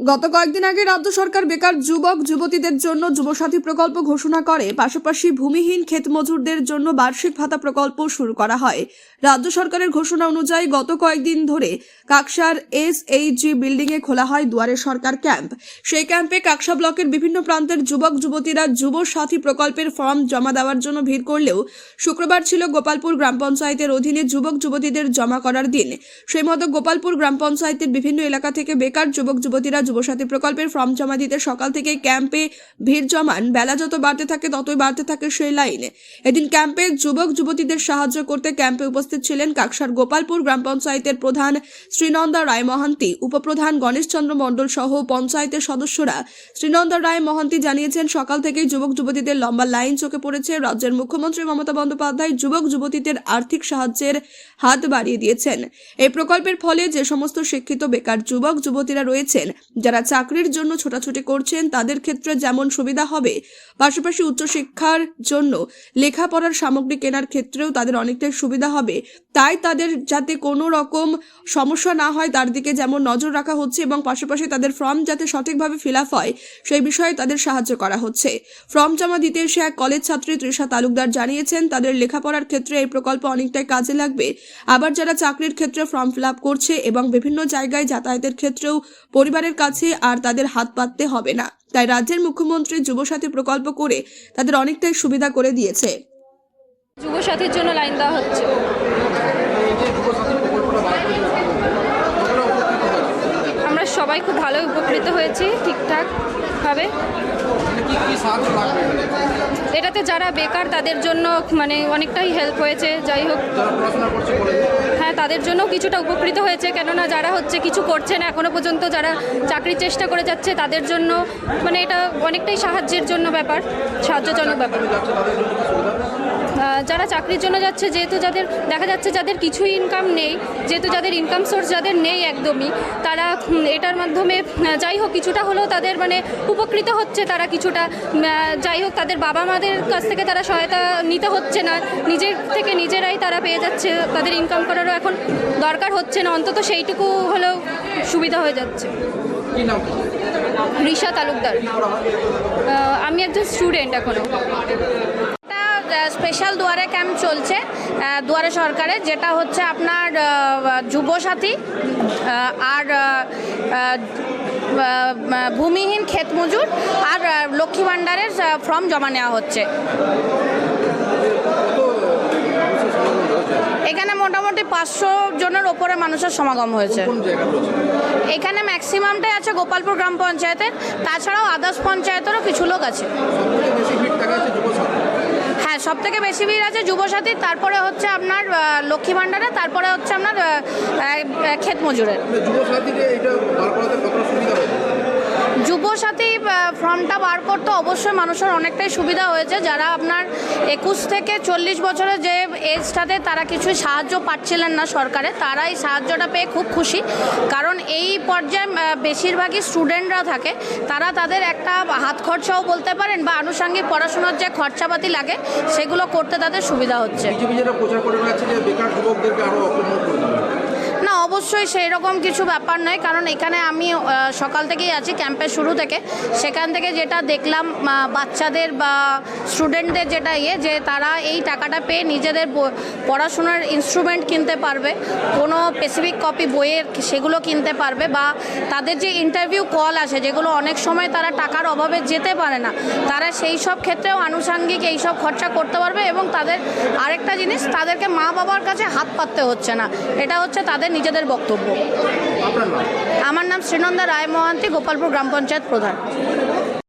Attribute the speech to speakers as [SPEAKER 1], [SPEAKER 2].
[SPEAKER 1] গত কয়েকদিন আগে রাজ্য সরকার বেকার যুবক যুবতীদের জন্য যুবসাথী প্রকল্প ঘোষণা করে। পাশাপাশি ভূমিহীন ক্ষেত মজুরদের জন্য বার্ষিক ভাতা প্রকল্প শুরু করা হয়। রাজ্য সরকারের ঘোষণা অনুযায়ী গত কয়েকদিন ধরে কাকসার SHG বিল্ডিং এ খোলা হয় দুয়ারে সরকার ক্যাম্প। সেই ক্যাম্পে কাকসা ব্লকের বিভিন্ন প্রান্তের যুবক যুবতীরা যুবসাথী প্রকল্পের ফর্ম জমা দেওয়ার জন্য ভিড় করলেও শুক্রবার ছিল গোপালপুর গ্রাম পঞ্চায়েতের অধীনে যুবক যুবতীদের জমা করার দিন। সেই মতো গোপালপুর গ্রাম পঞ্চায়েতের বিভিন্ন এলাকা থেকে বেকার যুবক যুবতীরা যুবসাথী প্রকল্পের ফর্ম জমা দিতে সকাল থেকেই ক্যাম্পে ভিড় জমান। বেলা যত বাড়তে থাকে ততই বাড়তে থাকে সেই লাইন। এদিন ক্যাম্পে যুবক যুবতীদের সাহায্য করতে ক্যাম্পে উপস্থিত ছিলেন কাকসার গোপালপুর গ্রাম পঞ্চায়েতের প্রধান শ্রীনন্দা রায় মহান্তি, উপপ্রধান গণেশ চন্দ্র মণ্ডল সহ পঞ্চায়েতের সদস্যরা। শ্রীনন্দা রায় মহান্তি জানিয়েছেন, সকাল থেকেই যুবক যুবতীদের লম্বা লাইন চোখে পড়েছে। রাজ্যের মুখ্যমন্ত্রী মমতা বন্দ্যোপাধ্যায় যুবক যুবতীদের আর্থিক সাহায্যের হাত বাড়িয়ে দিয়েছেন। এই প্রকল্পের ফলে যে সমস্ত শিক্ষিত বেকার যুবক যুবতীরা রয়েছেন, যারা চাকরির জন্য ছোটাছুটি করছেন, তাদের ক্ষেত্রে যেমন সুবিধা হবে, পাশাপাশি উচ্চশিক্ষার জন্য লেখাপড়ার সামগ্রী কেনার ক্ষেত্রেও তাদের অনেকটাই সুবিধা হবে। তাই তাদের যাতে কোনো রকম সমস্যা না হয় তার দিকে যেমন নজর রাখা হচ্ছে এবং পাশাপাশি তাদের ফর্ম যাতে সঠিকভাবে ফিল আপ হয় সেই বিষয়ে তাদের সাহায্য করা হচ্ছে। ফর্ম জমা দিতে এসে এক কলেজ ছাত্রী তৃষা তালুকদার জানিয়েছেন, তাদের লেখাপড়ার ক্ষেত্রে এই প্রকল্প অনেকটাই কাজে লাগবে। আবার যারা চাকরির ক্ষেত্রে ফর্ম ফিল আপ করছে এবং বিভিন্ন জায়গায় যাতায়াতের ক্ষেত্রেও পরিবারের কাছে আর তাদের হাত পাততে হবে না। তাই রাজ্যের মুখ্যমন্ত্রী যুবসাথী প্রকল্প করে তাদের অনেকটাই সুবিধা করে দিয়েছে।
[SPEAKER 2] যুবসাথীর জন্য লাইন দেওয়া হচ্ছে। আমরা সবাই খুব ভালো উপকৃত হয়েছি ঠিকঠাক ভাবে। এটাতে যারা বেকার তাদের জন্য অনেকটাই হেল্প হয়েছে। যাই হোক, হ্যাঁ, তাদের জন্য কিছুটা উপকৃত হয়েছে। কেননা যারা কিছু করছে না এখনো পর্যন্ত, যারা চাকরির চেষ্টা করে যাচ্ছে, তাদের জন্য এটা অনেকটাই সাহায্যের জন্য ব্যাপার, সাহায্যজনক ব্যাপার। যারা চাকরির জন্য যাচ্ছে, যেহেতু যাদের দেখা যাচ্ছে যাদের কিছুই ইনকাম নেই, যেহেতু যাদের ইনকাম সোর্স যাদের নেই একদমই, তারা এটার মাধ্যমে যাই হোক কিছুটা হলেও তাদের উপকৃত হচ্ছে। তারা কিছুটা যাই হোক তাদের বাবা মাদের কাছ থেকে তারা সহায়তা নিতে হচ্ছে না, নিজের থেকে নিজেরাই তারা পেয়ে যাচ্ছে। তাদের ইনকাম করারও এখন দরকার হচ্ছে না, অন্তত সেইটুকু হলেও সুবিধা হয়ে যাচ্ছে। রিশা তালুকদার। আমি একজন স্টুডেন্ট এখনও।
[SPEAKER 3] স্পেশাল দুয়ারে ক্যাম্প চলছে দুয়ারে সরকারে, যেটা হচ্ছে আপনার যুবসাথী আর ভূমিহীন ক্ষেত মজুর আর লক্ষ্মী ভাণ্ডারের ফর্ম জমা নেওয়া হচ্ছে। এখানে মোটামুটি 500 জনের ওপরে মানুষের সমাগম হয়েছে। এখানে ম্যাক্সিমামটাই আছে গোপালপুর গ্রাম পঞ্চায়েতের, তাছাড়াও আদার্স পঞ্চায়েতেরও কিছু লোক আছে। হ্যাঁ, সব থেকে বেশি ভিড় আছে যুবসাথীর, তারপরে হচ্ছে আপনার লক্ষ্মী ভাণ্ডারে, তারপরে হচ্ছে আপনার ক্ষেত মজুরের। যুবসাথী ফর্মটা বার করতে অবশ্যই মানুষের অনেকটাই সুবিধা হয়েছে। যারা আপনার 21 থেকে 40 বছরের যে এজটাতে তারা কিছুই সাহায্য পাচ্ছিলেন না সরকারে, তারা এই সাহায্যটা পেয়ে খুব খুশি। কারণ এই পর্যায়ে বেশিরভাগই স্টুডেন্টরা থাকে, তারা তাদের একটা হাত খরচাও বলতে পারেন বা আনুষঙ্গিক পড়াশোনার যে খরচাপাতি লাগে সেগুলো করতে তাদের সুবিধা হচ্ছে। না, অবশ্যই সেই রকম কিছু ব্যাপার নয়, কারণ এখানে আমি সকাল থেকেই আছি ক্যাম্পের শুরু থেকে। সেখান থেকে যেটা দেখলাম, বাচ্চাদের বা স্টুডেন্টদের যেটা যে তারা এই টাকাটা পেয়ে নিজেদের পড়াশোনার ইনস্ট্রুমেন্ট কিনতে পারবে, কোনো স্পেসিফিক কপি বইয়ের সেগুলো কিনতে পারবে, বা তাদের যে ইন্টারভিউ কল আসে যেগুলো অনেক সময় তারা টাকার অভাবে যেতে পারে না, তারা সেই সব ক্ষেত্রেও আনুষঙ্গিক এই সব খরচা করতে পারবে। এবং তাদের আরেকটা জিনিস, তাদেরকে মা বাবার কাছে হাত পাততে হচ্ছে না। এটা হচ্ছে তাদের নিজেদের বক্তব্য। আমার নাম শ্রীনন্দা রায় মহান্তি, গোপালপুর গ্রাম পঞ্চায়েত প্রধান।